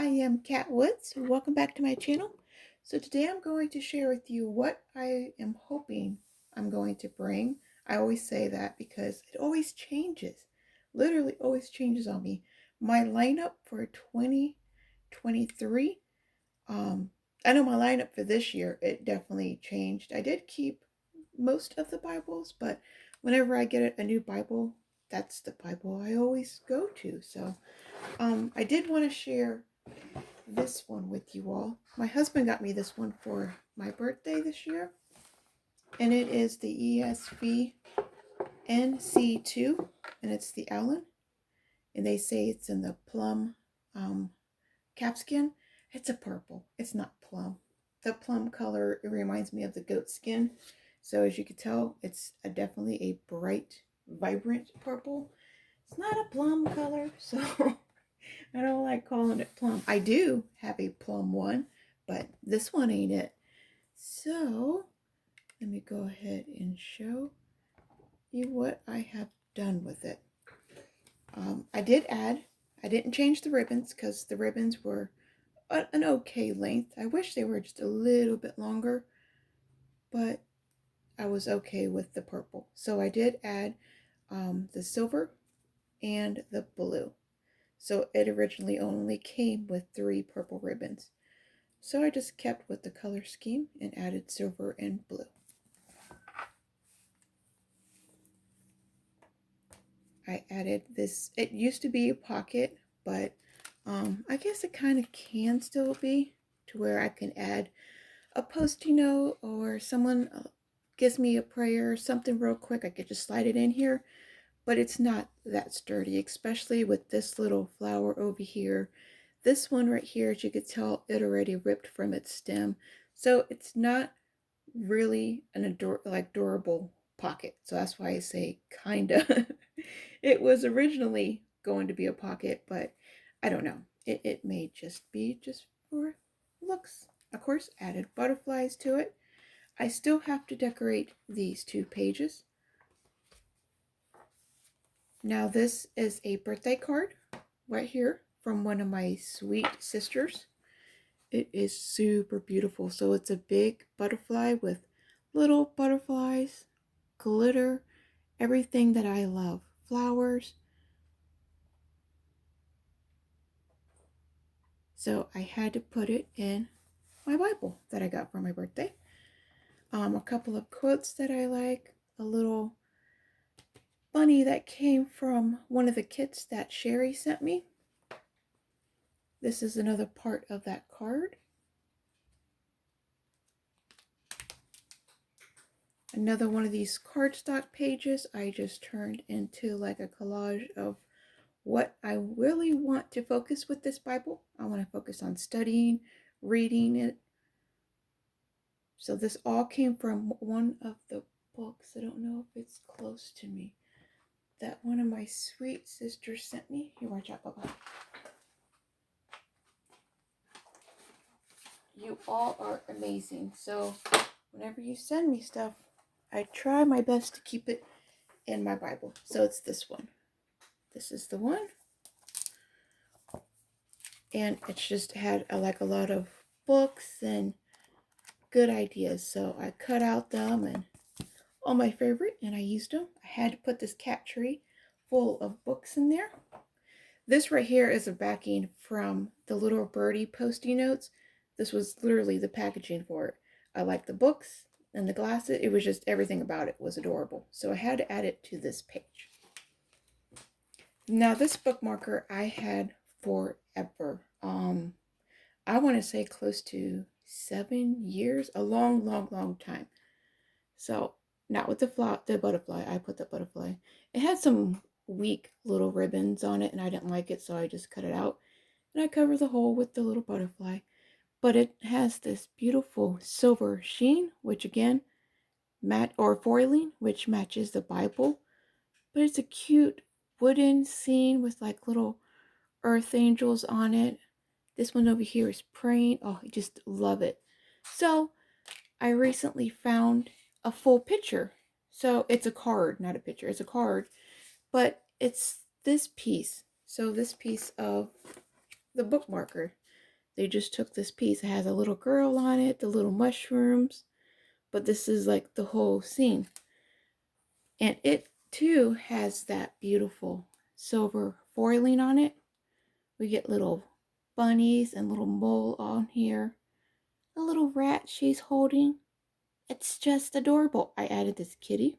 I am Kat Woods. Welcome back to my channel. So today I'm going to share with you what I am hoping I'm going to bring. I always say that because it always changes. Literally always changes on me. My lineup for 2023, I know my lineup for this year, it definitely changed. I did keep most of the Bibles, but whenever I get a new Bible, that's the Bible I always go to. So I did want to share this one with you all. My husband got me this one for my birthday this year, and it is the ESV NC2, and it's the Allan, and they say it's in the plum calfskin. It's a purple. It's not plum. The plum color, it reminds me of the goat skin. So as you can tell, it's definitely a bright, vibrant purple. It's not a plum color, so I don't like calling it plum. I do have a plum one, but this one ain't it. So let me go ahead and show you what I have done with it. I didn't change the ribbons because the ribbons were an okay length. I wish they were just a little bit longer, but I was okay with the purple. So I did add the silver and the blue. So it originally only came with 3 purple ribbons. So I just kept with the color scheme and added silver and blue. I added this, it used to be a pocket, but I guess it kind of can still be, to where I can add a post-it note, or someone gives me a prayer or something real quick, I could just slide it in here. But it's not that sturdy, especially with this little flower over here. This one right here, as you could tell, it already ripped from its stem. So it's not really an durable pocket. So that's why I say kinda. It was originally going to be a pocket, but I don't know. It may just be just for looks. Of course, added butterflies to it. I still have to decorate these 2 pages. Now this is a birthday card right here from one of my sweet sisters. It is super beautiful. So it's a big butterfly with little butterflies, glitter, everything that I love. Flowers. So I had to put it in my Bible that I got for my birthday. A couple of quotes that I like. A little bunny that came from one of the kits that Sherry sent me. This is another part of that card. Another one of these cardstock pages I just turned into like a collage of what I really want to focus with this Bible. I want to focus on studying, reading it. So this all came from one of the books. I don't know if it's close to me, that one of my sweet sisters sent me. Here, watch out, Bubba. You all are amazing. So whenever you send me stuff, I try my best to keep it in my Bible. So it's this one. This is the one. And it's just had a lot of books and good ideas. So I cut out them and all my favorite, and I used them. I had to put this cat tree full of books in there. This right here is a backing from the little birdie Post-it notes. This was literally the packaging for it. I like the books and the glasses. It was just everything about it was adorable. So I had to add it to this page. Now this bookmarker I had forever. I want to say close to 7 years, a long time. So not with the butterfly. I put the butterfly. It had some weak little ribbons on it, and I didn't like it, so I just cut it out. And I covered the hole with the little butterfly. But it has this beautiful silver sheen, which again, matte or foiling, which matches the Bible. But it's a cute wooden scene with like little earth angels on it. This one over here is praying. Oh, I just love it. So I recently found a full picture. So it's a card, not a picture. It's a card. But it's this piece. So this piece of the bookmarker. They just took this piece. It has a little girl on it, the little mushrooms, but this is like the whole scene. And it too has that beautiful silver foiling on it. We get little bunnies and little mole on here. A little rat she's holding. It's just adorable. I added this kitty.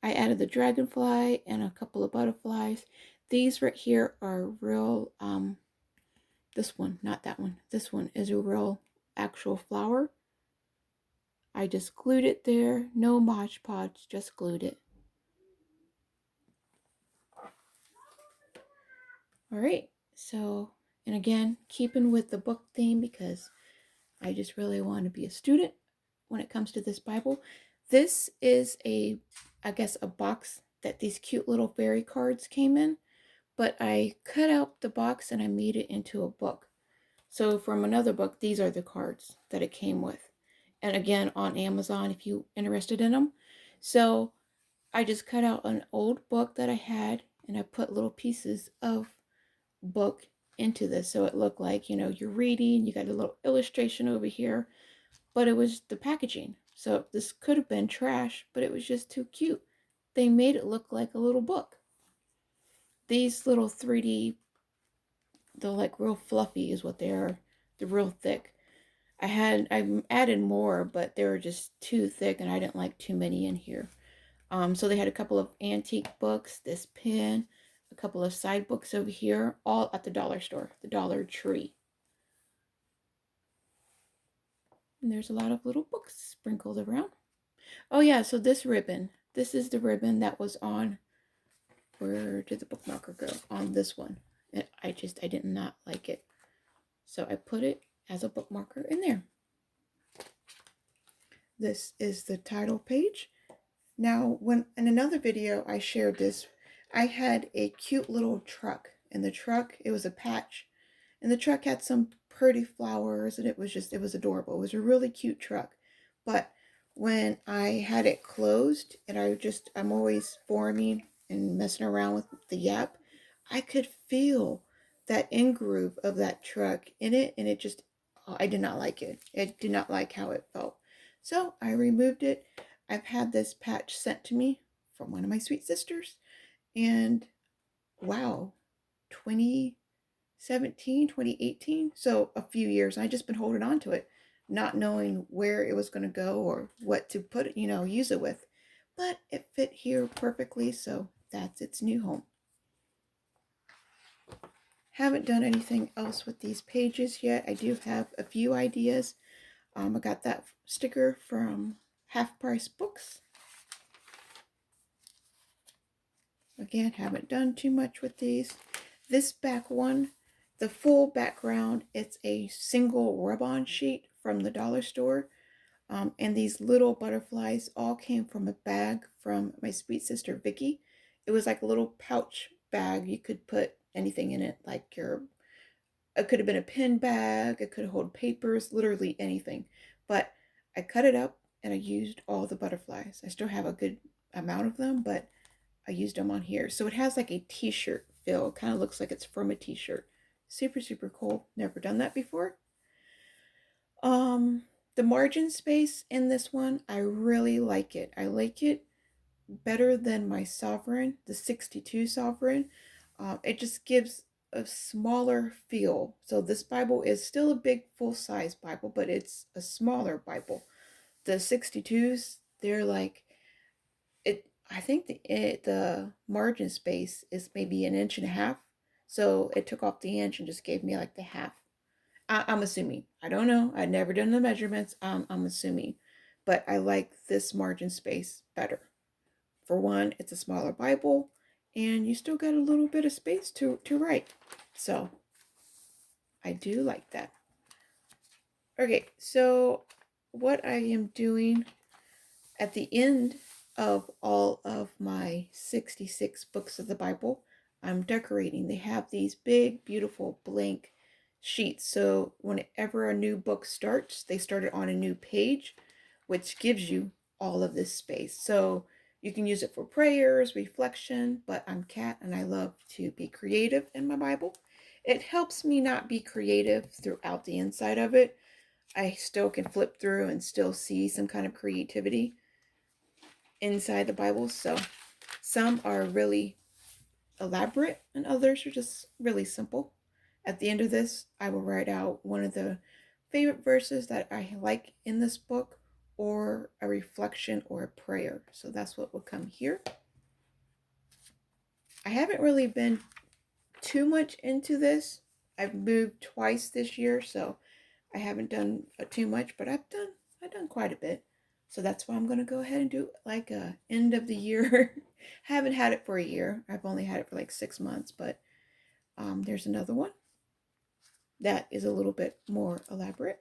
I added the dragonfly and a couple of butterflies. These right here are real, this one, not that one. This one is a real actual flower. I just glued it there. No Mod Podge, just glued it. Alright, so, and again, keeping with the book theme because I just really want to be a student when it comes to this Bible. This is I guess, a box that these cute little fairy cards came in, but I cut out the box and I made it into a book. So from another book, these are the cards that it came with. And again, on Amazon, if you're interested in them. So I just cut out an old book that I had and I put little pieces of book into this. So it looked like, you're reading, you got a little illustration over here, but it was the packaging. So this could have been trash, but it was just too cute. They made it look like a little book. These little 3D, they're like real fluffy is what they are. They're real thick. I added more, but they were just too thick and I didn't like too many in here. So they had a couple of antique books, this pen, a couple of side books over here, all at the dollar store, the Dollar Tree. And there's a lot of little books sprinkled around. Oh yeah, so this ribbon. This is the ribbon that was on, where did the bookmarker go? On this one. And I did not like it. So I put it as a bookmarker in there. This is the title page. Now, when in another video I shared this, I had a cute little truck. In the truck, it was a patch. And the truck had some pretty flowers and it was adorable. It was a really cute truck. But when I had it closed and I'm always forming and messing around with the yap, I could feel that in groove of that truck in it, and I did not like it. It did not like how it felt. So I removed it. I've had this patch sent to me from one of my sweet sisters, and wow, 2017, 2018, so a few years. I just been holding on to it, not knowing where it was going to go or what to put it, use it with. But it fit here perfectly, so that's its new home. Haven't done anything else with these pages yet. I do have a few ideas. I got that sticker from Half Price Books. Again, haven't done too much with these. This back one, the full background, it's a single rub-on sheet from the dollar store. And these little butterflies all came from a bag from my sweet sister Vicky. It was like a little pouch bag. You could put anything in it, like it could have been a pen bag, it could hold papers, literally anything. But I cut it up and I used all the butterflies. I still have a good amount of them, but I used them on here. So it has like a t-shirt feel. It kind of looks like it's from a t-shirt. Super, super cool. Never done that before. The margin space in this one, I really like it. I like it better than my Sovereign, the 62 Sovereign. It just gives a smaller feel. So this Bible is still a big full-size Bible, but it's a smaller Bible. The 62s, they're like, I think the margin space is maybe 1.5 inches. So it took off the inch and just gave me like the half. I'm assuming. I don't know. I've never done the measurements. I'm assuming. But I like this margin space better. For one, it's a smaller Bible, and you still got a little bit of space to write. So I do like that. Okay, so what I am doing at the end of all of my 66 books of the Bible, I'm decorating. They have these big, beautiful blank sheets. So whenever a new book starts, they start it on a new page, which gives you all of this space. So You can use it for prayers, reflection, but I'm Kat and I love to be creative in my Bible. It helps me not be creative throughout the inside of it. I still can flip through and still see some kind of creativity inside the Bible. So some are really elaborate and others are just really simple. At the end of this, I will write out one of the favorite verses that I like in this book, or a reflection or a prayer. So that's what will come here. I haven't really been too much into this. I've moved twice this year, so I haven't done too much, but I've done quite a bit. So that's why I'm going to go ahead and do like a end of the year. I haven't had it for a year. I've only had it for like 6 months, but there's another one that is a little bit more elaborate.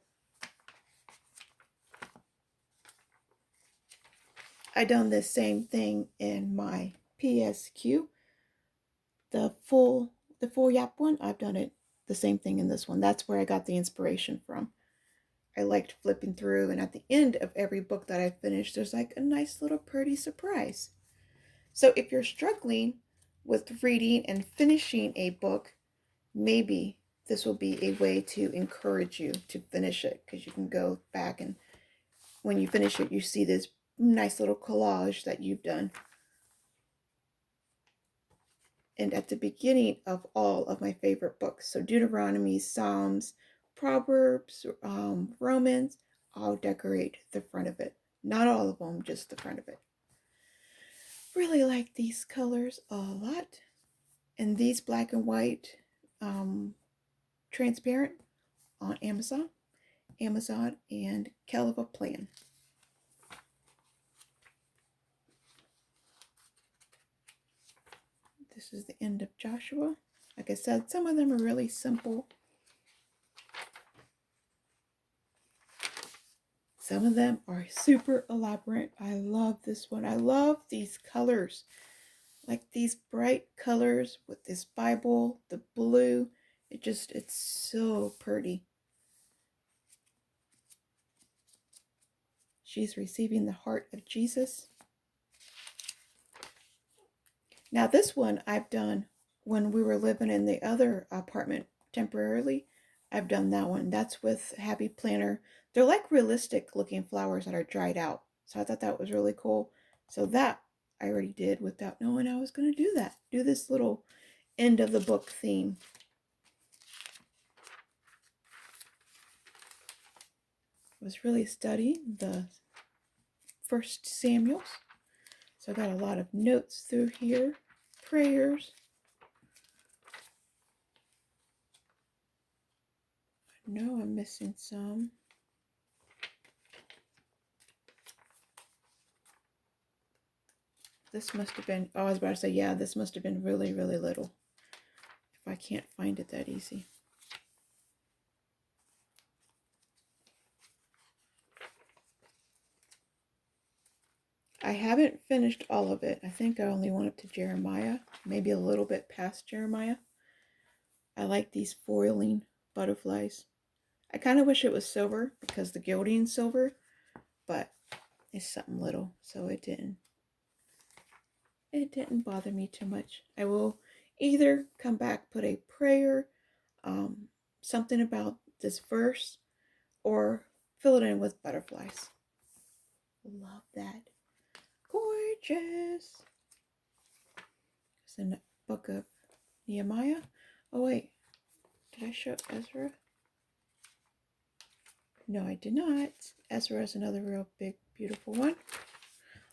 I done the same thing in my PSQ. The full yap one, I've done it the same thing in this one. That's where I got the inspiration from. I liked flipping through, and at the end of every book that I finished, there's like a nice little pretty surprise. So if you're struggling with reading and finishing a book, maybe this will be a way to encourage you to finish it, because you can go back and when you finish it, you see this nice little collage that you've done. And at the beginning of all of my favorite books, so Deuteronomy, Psalms, Proverbs, Romans, I'll decorate the front of it. Not all of them, just the front of it. Really like these colors a lot. And these black and white transparent on Amazon and Kelva Plan. This is the end of Joshua. Like I said, some of them are really simple. Some of them are super elaborate. I love this one. I love these colors. Like these bright colors with this Bible, the blue. It's so pretty. She's receiving the heart of Jesus. Now this one I've done when we were living in the other apartment temporarily. I've done that one. That's with Happy Planner. They're like realistic looking flowers that are dried out. So I thought that was really cool. So that I already did without knowing I was going to do that. Do this little end of the book theme. I was really studying the First Samuel. So I got a lot of notes through here. Prayers. I know I'm missing some. This must have been, oh, I was about to say, yeah, this must have been really, really little. If I can't find it that easy. I haven't finished all of it. I think I only went up to Jeremiah, maybe a little bit past Jeremiah. I like these foiling butterflies. I kind of wish it was silver because the gilding's silver, but it's something little, so it didn't bother me too much. I will either come back, put a prayer, something about this verse, or fill it in with butterflies. Love that. Gorgeous. It's in the book of Nehemiah. Oh wait, did I show Ezra? No, I did not. Ezra is another real big, beautiful one.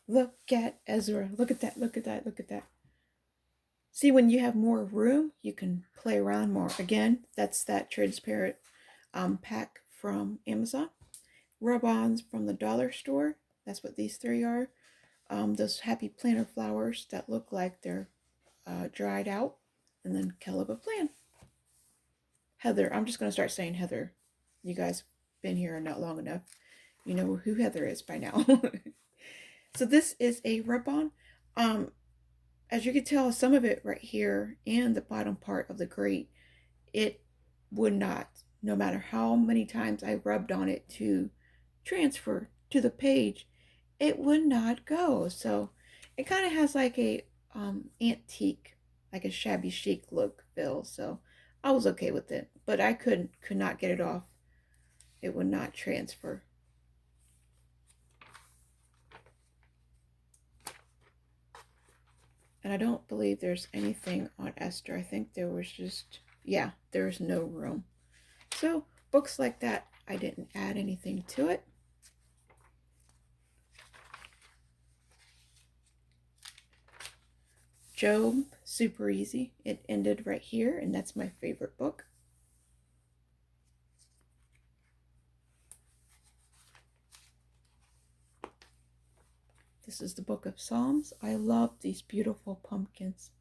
Look at Ezra. Look at that, look at that, look at that. See, when you have more room, you can play around more. Again, that's that transparent pack from Amazon. Rub-ons from the dollar store. That's what these three are. Those Happy Planner flowers that look like they're dried out. And then Kelva Plan. Heather. I'm just going to start saying Heather. You guys been here not long enough. You know who Heather is by now. So this is a rub-on. As you can tell, some of it right here and the bottom part of the grate, it would not, no matter how many times I rubbed on it to transfer to the page, it would not go. So It kind of has like a antique, like a shabby chic look feel. So I was okay with it, but I could not get it off. It would not transfer. And I don't believe there's anything on Esther. I think there was just, yeah, there's no room. So books like that, I didn't add anything to it. Job, super easy. It ended right here, and that's my favorite book. This is the book of Psalms. I love these beautiful pumpkins.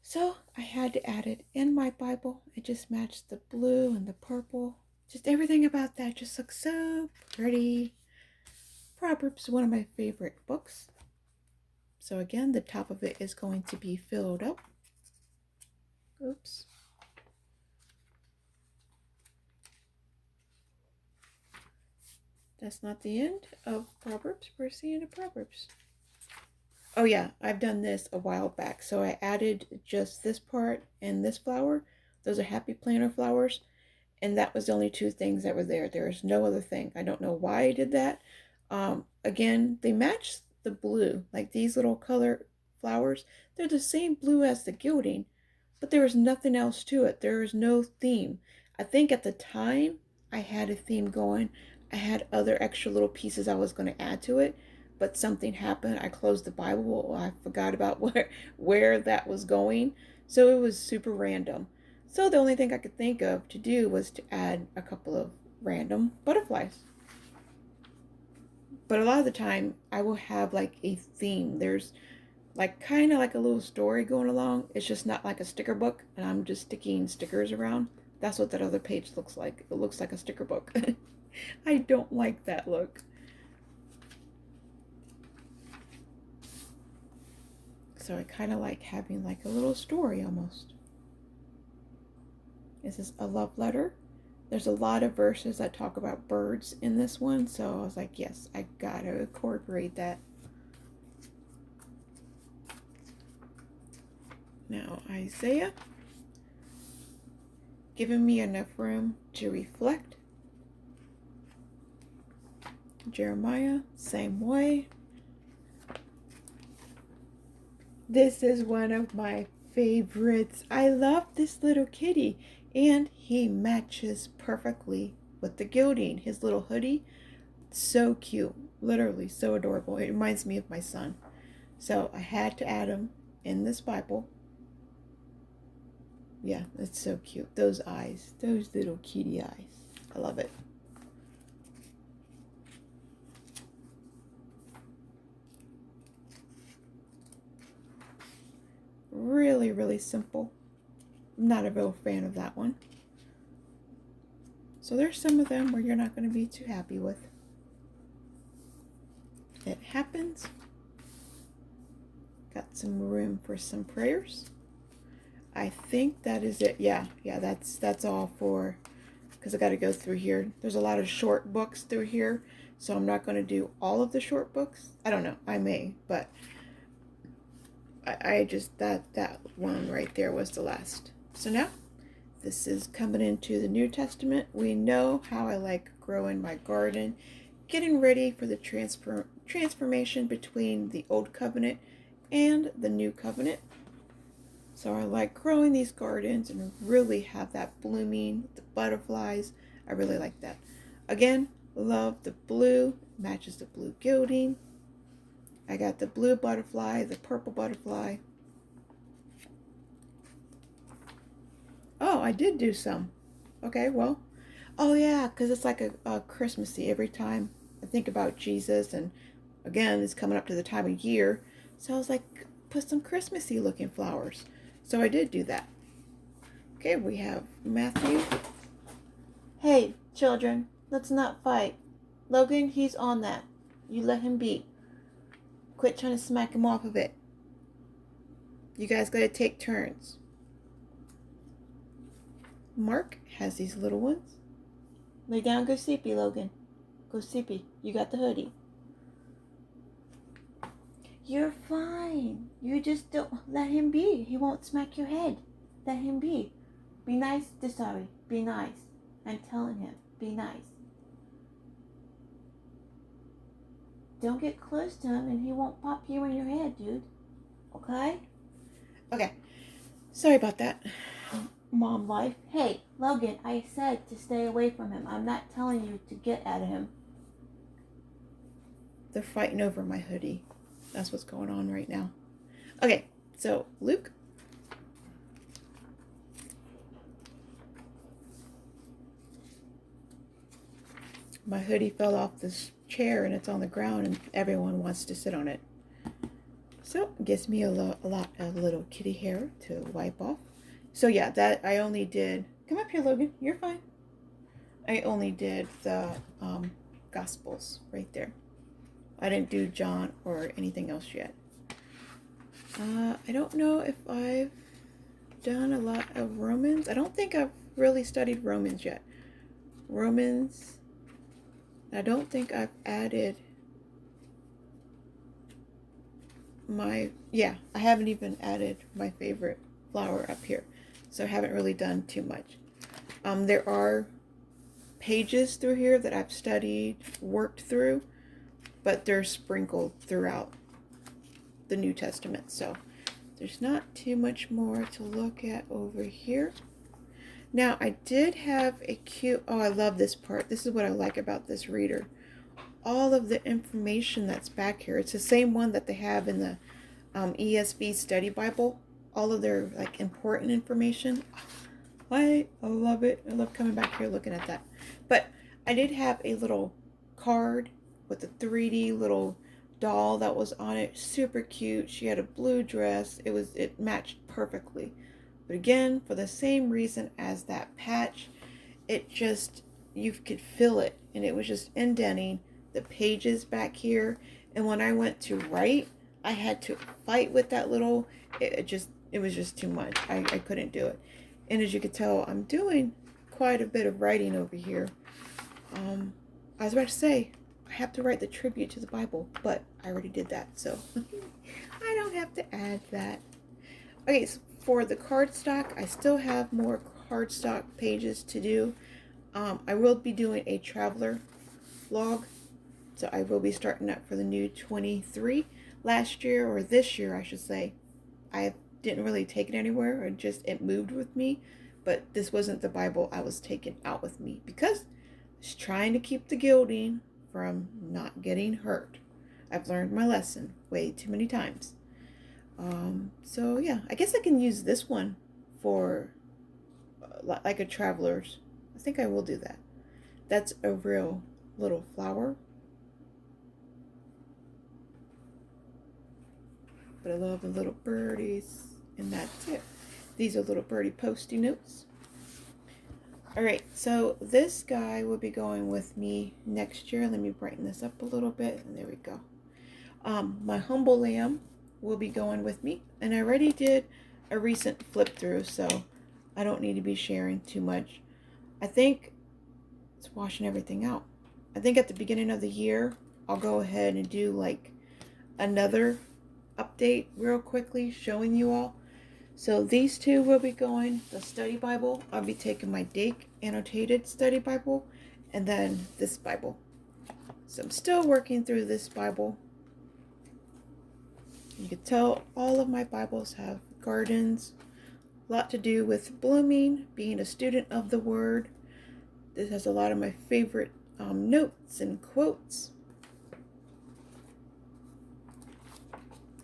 So I had to add it in my Bible. It just matched the blue and the purple. Just everything about that just looks so pretty. Proverbs, one of my favorite books. So again, the top of it is going to be filled up. Oops. That's not the end of Proverbs. Where's the end of Proverbs? Oh yeah, I've done this a while back. So I added just this part and this flower. Those are happy planter flowers. And that was the only two things that were there. There is no other thing. I don't know why I did that. Again, they match the blue. Like these little color flowers, they're the same blue as the gilding, but there was nothing else to it. There was no theme. I think at the time I had a theme going. I had other extra little pieces I was going to add to it, but something happened. I closed the Bible. I forgot about where that was going. So it was super random. So the only thing I could think of to do was to add a couple of random butterflies. But a lot of the time I will have like a theme. There's like kind of like a little story going along. It's just not like a sticker book and I'm just sticking stickers around. That's what that other page looks like. It looks like a sticker book. I don't like that look. So I kind of like having like a little story almost. This is a love letter. There's a lot of verses that talk about birds in this one, so I was like, yes, I gotta incorporate that. Now, Isaiah, giving me enough room to reflect. Jeremiah, same way. This is one of my favorites. I love this little kitty, and he matches perfectly with the gilding. His little hoodie, so cute, literally so adorable. It reminds me of my son. So I had to add him in this Bible. Yeah, it's so cute. Those eyes, those little kitty eyes. I love it. Really, really simple. I'm not a real fan of that one. So there's some of them where you're not going to be too happy with. It happens. Got some room for some prayers. I think that is it. Yeah, that's all for, because I got to go through here. There's a lot of short books through here, so I'm not going to do all of the short books. I don't know. I may, but I just, that one right there was the last. So now, this is coming into the New Testament. We know how I like growing my garden, getting ready for the transformation between the Old Covenant and the New Covenant. So I like growing these gardens and really have that blooming, the butterflies. I really like that. Again, love the blue, matches the blue gilding. I got the blue butterfly, the purple butterfly. Oh, I did do some. Okay, well. Oh yeah, because it's like a Christmassy every time I think about Jesus, and again, it's coming up to the time of year. So I was like, put some Christmassy looking flowers. So I did do that. Okay, we have Matthew. Hey, children, let's not fight. Logan, he's on that. You let him be. Quit trying to smack him off of it. You guys gotta take turns. Mark has these little ones. Lay down, go sleepy, Logan. Go sleepy. You got the hoodie. You're fine. You just don't let him be. He won't smack your head. Let him be. Be nice to Sorry. Be nice. I'm telling him. Be nice. Don't get close to him and he won't pop you in your head, dude. Okay? Okay. Sorry about that. Mom life. Hey, Logan, I said to stay away from him. I'm not telling you to get at him. They're fighting over my hoodie. That's what's going on right now. Okay, so Luke. My hoodie fell off this chair and it's on the ground and everyone wants to sit on it. So it gives me a little kitty hair to wipe off. So yeah, that I only did. Come up here, Logan. You're fine. I only did the Gospels right there. I didn't do John or anything else yet. I don't know if I've done a lot of Romans. I don't think I've really studied Romans yet. Romans. I don't think I've added I haven't even added my favorite flower up here. So I haven't really done too much. There are pages through here that I've studied, worked through, but they're sprinkled throughout the New Testament. So there's not too much more to look at over here. Now, I did have a cute, I love this part. This is what I like about this reader. All of the information that's back here. It's the same one that they have in the ESV Study Bible. All of their important information. I love it. I love coming back here looking at that. But I did have a little card with a 3D little doll that was on it. Super cute. She had a blue dress. It matched perfectly. But again, for the same reason as that patch, you could feel it. And it was just indenting the pages back here. And when I went to write, I had to fight with that little, it was just too much. I couldn't do it. And as you could tell, I'm doing quite a bit of writing over here. I was about to say, I have to write the tribute to the Bible, but I already did that, so I don't have to add that. Okay, so for the cardstock, I still have more cardstock pages to do. I will be doing a traveler log, so I will be starting that for the new 23. Last year, or this year, I should say, I didn't really take it anywhere, or it moved with me, but this wasn't the Bible I was taking out with me because I was trying to keep the gilding from not getting hurt. I've learned my lesson way too many times. So yeah, I guess I can use this one for like a traveler's. I think I will do that. That's a real little flower. But I love the little birdies, and that's it. These are little birdie Post-it notes. Alright, so this guy will be going with me next year. Let me brighten this up a little bit, and there we go. My humble lamb will be going with me, and I already did a recent flip through, so I don't need to be sharing too much. I think it's washing everything out. I think at the beginning of the year, I'll go ahead and do like another update real quickly showing you all. So these two will be going, the study Bible. I'll be taking my Dake annotated study Bible and then this Bible. So I'm still working through this Bible. You can tell all of my Bibles have gardens, a lot to do with blooming, being a student of the Word. This has a lot of my favorite notes and quotes.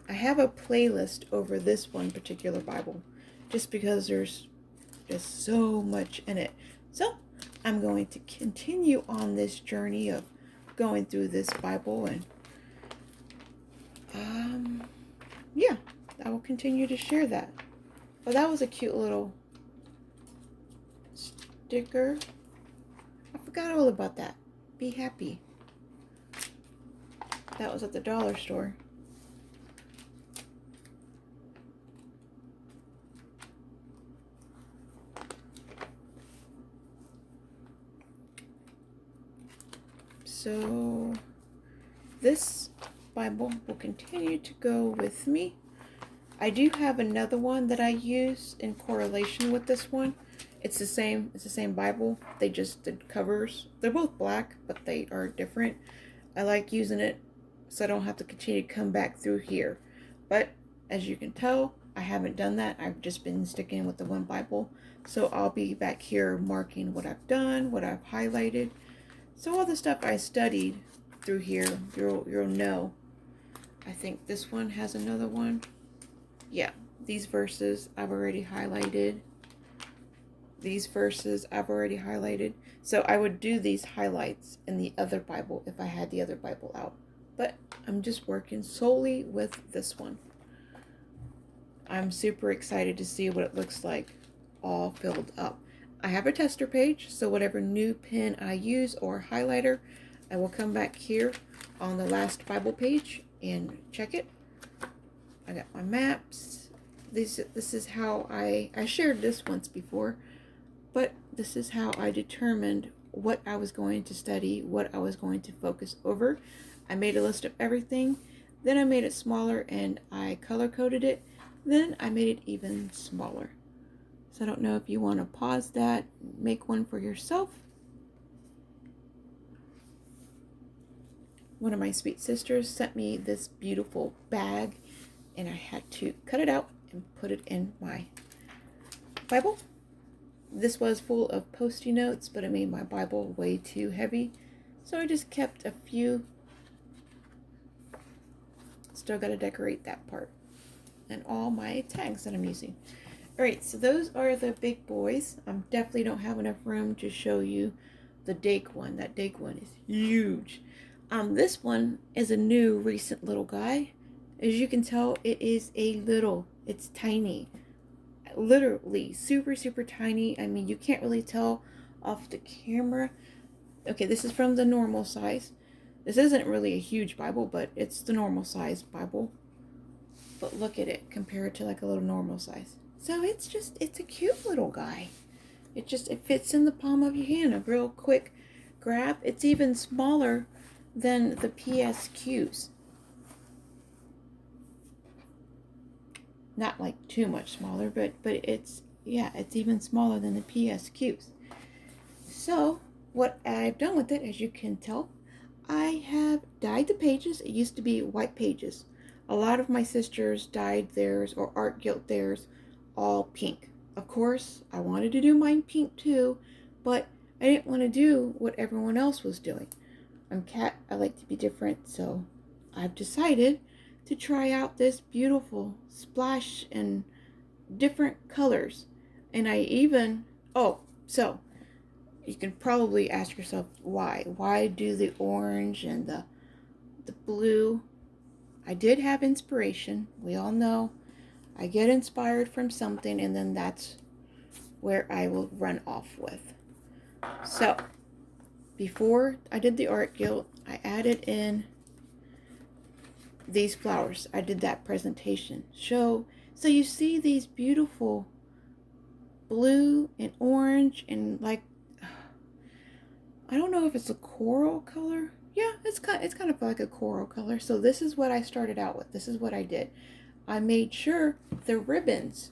I have a playlist over this one particular Bible just because there's just so much in it. So I'm going to continue on this journey of going through this Bible, and yeah, I will continue to share that. Oh, that was a cute little sticker. I forgot all about that. Be happy. That was at the dollar store. So this Bible will continue to go with me. I do have another one that I use in correlation with this one. It's the same Bible. They just did covers. They're both black, but they are different. I like using it so I don't have to continue to come back through here. But as you can tell, I haven't done that. I've just been sticking with the one Bible. So I'll be back here marking what I've done, what I've highlighted. So all the stuff I studied through here, you'll know. I think this one has another one. Yeah, these verses I've already highlighted. These verses I've already highlighted. So I would do these highlights in the other Bible if I had the other Bible out. But I'm just working solely with this one. I'm super excited to see what it looks like all filled up. I have a tester page, so whatever new pen I use or highlighter, I will come back here on the last Bible page and check it. I got my maps. This is how I shared this once before, but this is how I determined what I was going to study, what I was going to focus over. I made a list of everything, then I made it smaller and I color coded it, then I made it even smaller. So I don't know if you want to pause that, make one for yourself. One of my sweet sisters sent me this beautiful bag and I had to cut it out and put it in my Bible. This was full of Post-it notes, but it made my Bible way too heavy. So I just kept a few. Still got to decorate that part. And all my tags that I'm using. Alright, so those are the big boys. I definitely don't have enough room to show you the Dake one. That Dake one is huge. This one is a new recent little guy. As you can tell, it's tiny. Literally super tiny. I mean, you can't really tell off the camera. Okay, this is from the normal size. This isn't really a huge Bible, but it's the normal size Bible. But look at it compared to like a little normal size. So it's a cute little guy. It fits in the palm of your hand. A real quick grab. It's even smaller than the PSQs. Not like too much smaller, but it's even smaller than the PSQs. So what I've done with it, as you can tell, I have dyed the pages. It used to be white pages. A lot of my sisters dyed theirs or art gilt theirs all pink. Of course, I wanted to do mine pink too, but I didn't want to do what everyone else was doing. I'm cat. I like to be different, so I've decided to try out this beautiful splash in different colors. And I even, so you can probably ask yourself why do the orange and the blue? I did have inspiration. We all know I get inspired from something and then that's where I will run off with. So before I did the art gilt, I added in these flowers. I did that presentation show. So you see these beautiful blue and orange and like, I don't know if it's a coral color. Yeah, it's kind of like a coral color. So this is what I started out with. This is what I did. I made sure the ribbons.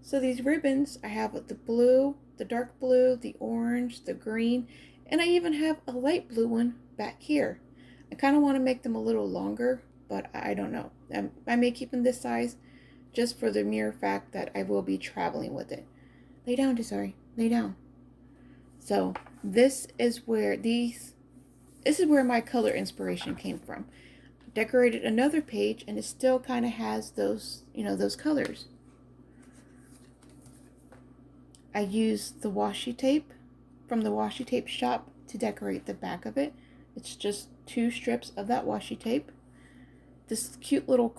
So these ribbons, I have the blue, the dark blue, the orange, the green, and I even have a light blue one back here. I kind of want to make them a little longer, but I don't know. I may keep them this size just for the mere fact that I will be traveling with it. Lay down, Desiree. Lay down. So this is where my color inspiration came from. Decorated another page and it still kind of has those, those colors. I used the washi tape from the washi tape shop to decorate the back of it. It's just 2 strips of that washi tape. This cute little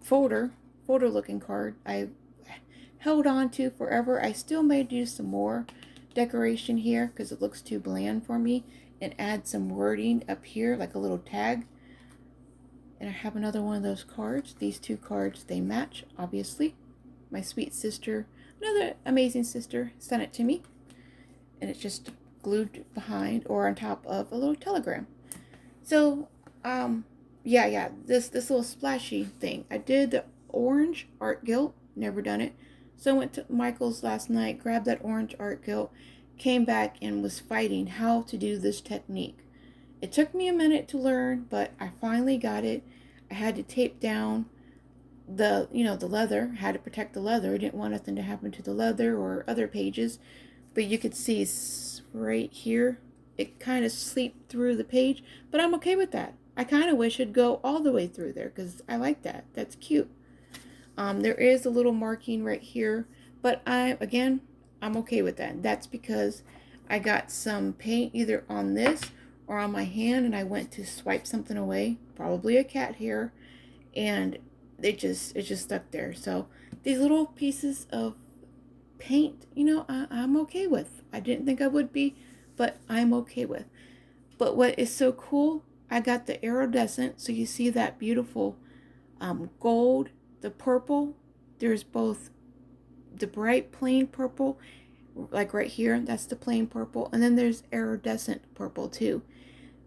folder looking card I held on to forever. I still may do some more decoration here because it looks too bland for me, and add some wording up here like a little tag. And I have another one of those cards. These 2 cards, they match, obviously. My sweet sister, another amazing sister, sent it to me, and it's just glued behind or on top of a little telegram. So Yeah, this little splashy thing. I did the orange art gilt, never done it. So I went to Michael's last night, grabbed that orange art gilt, came back and was fighting how to do this technique. It took me a minute to learn, but I finally got it. I had to tape down the leather, had to protect the leather. I didn't want nothing to happen to the leather or other pages. But you could see right here, it kind of seeped through the page, but I'm okay with that. I kind of wish it'd go all the way through there because I like that. That's cute. There is a little marking right here, but I'm okay with that. That's because I got some paint either on this or on my hand, and I went to swipe something away, probably a cat hair, and it just stuck there. So these little pieces of paint, I'm okay with. I didn't think I would be, but I'm okay with. But what is so cool, I got the iridescent, so you see that beautiful gold, the purple. There's both the bright plain purple, like right here, that's the plain purple, and then there's iridescent purple too.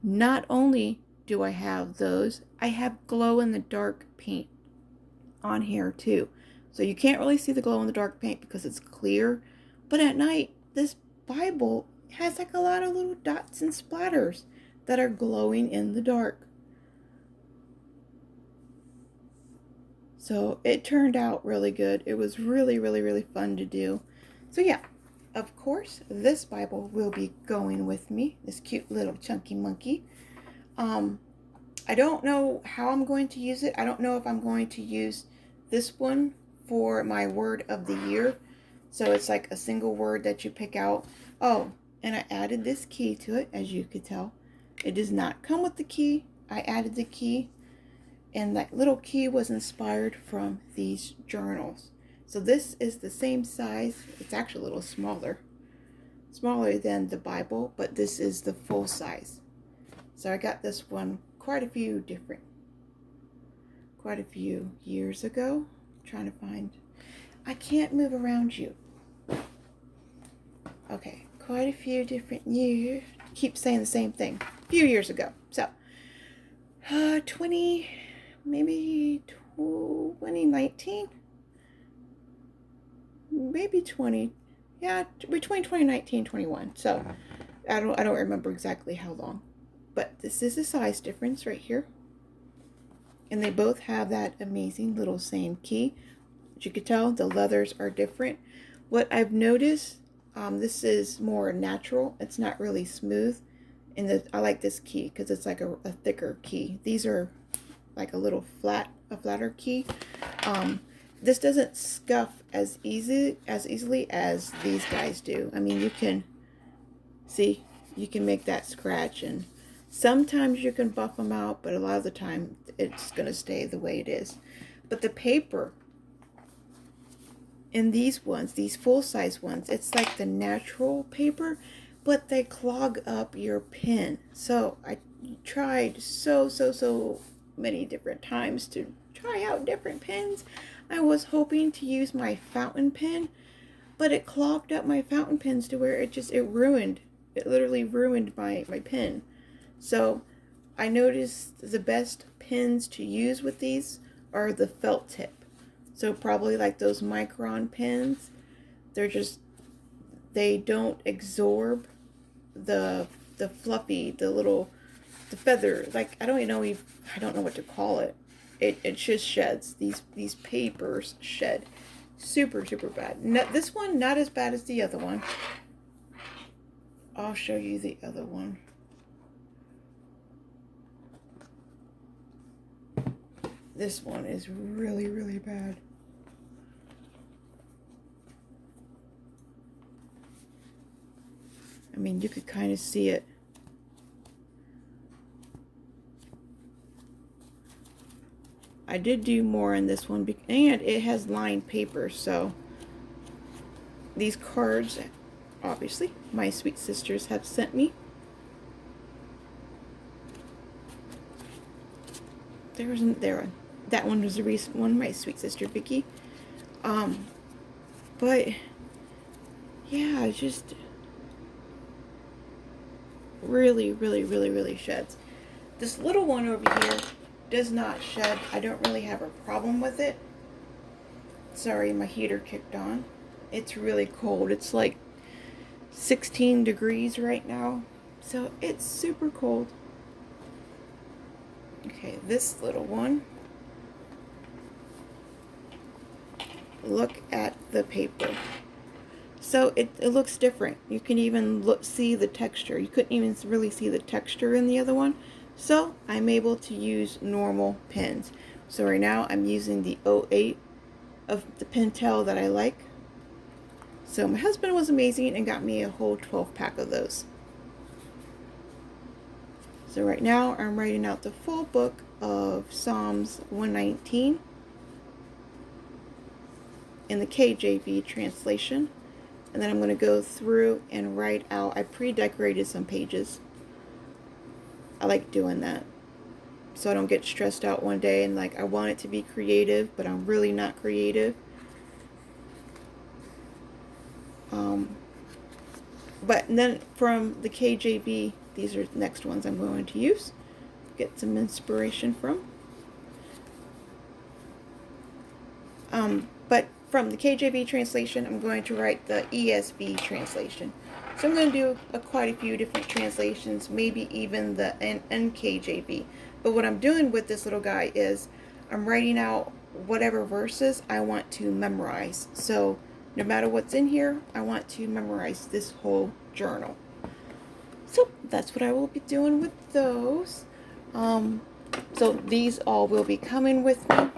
Not only do I have those, I have glow in the dark paint on here too. So you can't really see the glow in the dark paint because it's clear. But at night, this Bible has like a lot of little dots and splatters that are glowing in the dark. So it turned out really good. It was really, really, really fun to do. So yeah, of course, this Bible will be going with me. This cute little chunky monkey. I don't know how I'm going to use it. I don't know if I'm going to use this one for my word of the year. So it's like a single word that you pick out. Oh, and I added this key to it, as you could tell. It does not come with the key. I added the key, and that little key was inspired from these journals. So this is the same size. It's actually a little smaller than the Bible, but this is the full size. So I got this one quite a few years ago. I'm trying to find. I can't move around you. Okay, quite a few different years. Keep saying the same thing. A few years ago. So, 2019, maybe 20. Yeah, between 2019 and 21. So, I don't remember exactly how long. But this is the size difference right here. And they both have that amazing little same key. As you can tell, the leathers are different. What I've noticed, this is more natural. It's not really smooth. And I like this key because it's like a thicker key. These are like a flatter key. This doesn't scuff as easily as these guys do. I mean, you can make that scratch, and sometimes you can buff them out, but a lot of the time it's going to stay the way it is. But the paper in these ones, these full-size ones, it's like the natural paper, but they clog up your pen. So I tried so many different times to try out different pens. I was hoping to use my fountain pen, but it clogged up my fountain pens to where it literally ruined my pen. So I noticed the best pens to use with these are the felt tip. So probably like those micron pens. They don't absorb the fluffy, the feather. Like I don't know what to call it. It just sheds. These papers shed super bad. This one not as bad as the other one. I'll show you the other one. This one is really bad. I mean, you could kind of see it. I did do more in this one, and it has lined paper, so these cards, obviously, my sweet sisters have sent me. That one was a recent one, my sweet sister Vicky. But yeah, it just really sheds. This little one over here does not shed. I don't really have a problem with it. Sorry, my heater kicked on. It's really cold. It's like 16 degrees right now. So it's super cold. Okay, this little one. Look at the paper. So it looks different. You can even see the texture. You couldn't even really see the texture in the other one. So I'm able to use normal pens. So right now I'm using the 08 of the Pentel that I like. So my husband was amazing and got me a whole 12 pack of those. So right now I'm writing out the full book of Psalms 119 in the KJV translation. And then I'm going to go through and write out, I pre-decorated some pages. I like doing that, so I don't get stressed out one day and like I want it to be creative, but I'm really not creative. But then from the KJV, these are the next ones I'm going to use, get some inspiration from. But from the KJV translation, I'm going to write the ESV translation. So I'm going to do quite a few different translations, maybe even the NKJV. But what I'm doing with this little guy is I'm writing out whatever verses I want to memorize. So no matter what's in here, I want to memorize this whole journal. So that's what I will be doing with those. So these all will be coming with me.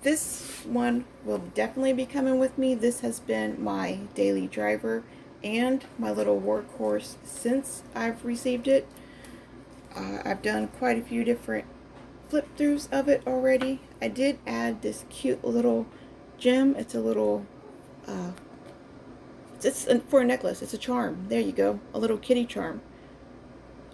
This one will definitely be coming with me. This has been my daily driver and my little workhorse since I've received it. I've done quite a few different flip throughs of it already. I did add this cute little gem. It's a little, it's for a necklace. It's a charm. There you go. A little kitty charm.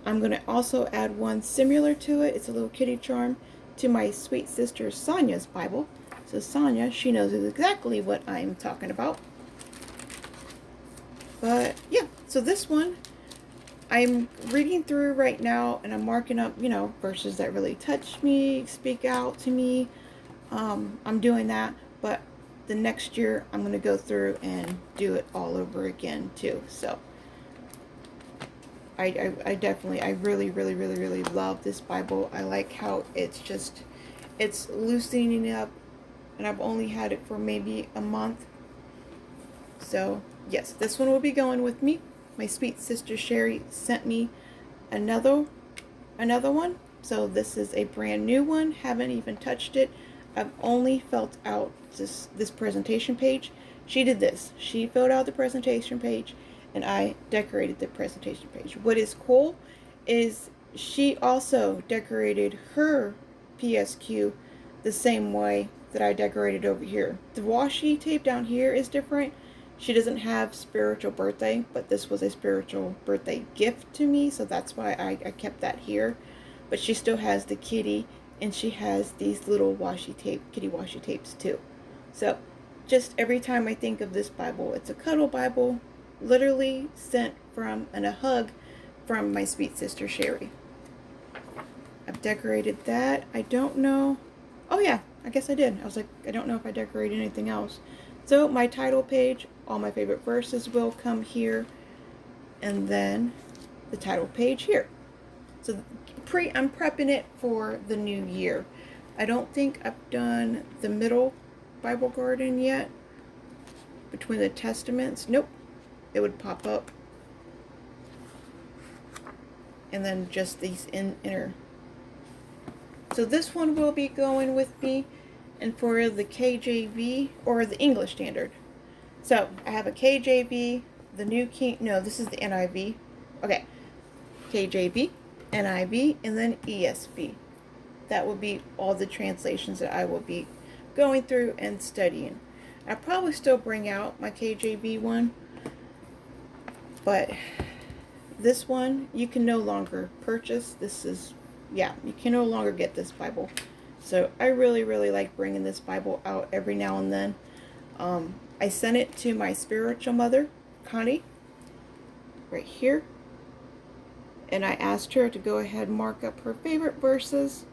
I'm going to also add one similar to it. It's a little kitty charm to my sweet sister Sonia's Bible. So Sonia, she knows exactly what I'm talking about. But yeah, so this one I'm reading through right now, and I'm marking up, you know, verses that really touch me, speak out to me. I'm doing that, but the next year I'm going to go through and do it all over again too. So I definitely, I really love this Bible. I like how it's loosening up, and I've only had it for maybe a month. So yes, this one will be going with me. My sweet sister Sherry sent me another one. So this is a brand new one. Haven't even touched it. I've only filled out this presentation page. She did this. She filled out the presentation page, and I decorated the presentation page. What is cool is she also decorated her PSQ the same way that I decorated over here. The washi tape down here is different. She doesn't have spiritual birthday, but this was a spiritual birthday gift to me, so that's why I kept that here. But she still has the kitty, and she has these little kitty washi tapes too. So just every time I think of this Bible, it's a cuddle Bible, literally sent from, and a hug from my sweet sister Sherry. I've decorated that. I don't know. Oh yeah, I guess I did. I was like, I don't know if I decorated anything else. So my title page, all my favorite verses will come here, and then the title page here. So I'm prepping it for the new year. I don't think I've done the middle Bible garden yet, between the testaments. Nope, it would pop up, and then just these inner. So this one will be going with me. And for the KJV, or the English Standard. So I have a KJV, the New King, no, this is the NIV. Okay, KJV, NIV, and then ESV. That will be all the translations that I will be going through and studying. I'll probably still bring out my KJV one, but this one you can no longer purchase. This is, yeah, you can no longer get this Bible. So I really like bringing this Bible out every now and then. I sent it to my spiritual mother, Connie, right here. and I asked her to go ahead and mark up her favorite verses.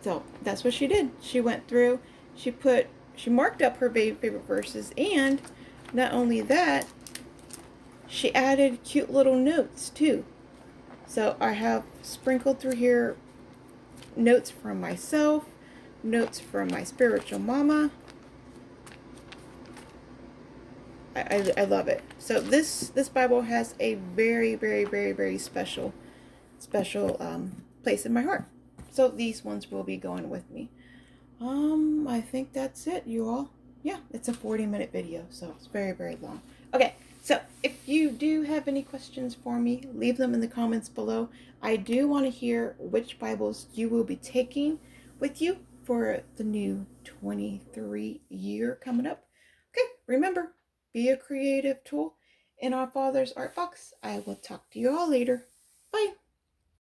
So that's what she did. She went through, she marked up her favorite verses, and not only that, she added cute little notes too. So I have sprinkled through here notes from myself, notes from my spiritual mama. I love it. So this Bible has a very, very, very, very special place in my heart. So these ones will be going with me. I think that's it, you all. Yeah, it's a 40-minute video, so it's very, very long. Okay, so if you do have any questions for me, leave them in the comments below. I do want to hear which Bibles you will be taking with you for the new 23 year coming up. Okay, remember, be a creative tool in our Father's art box. I will talk to you all later. Bye.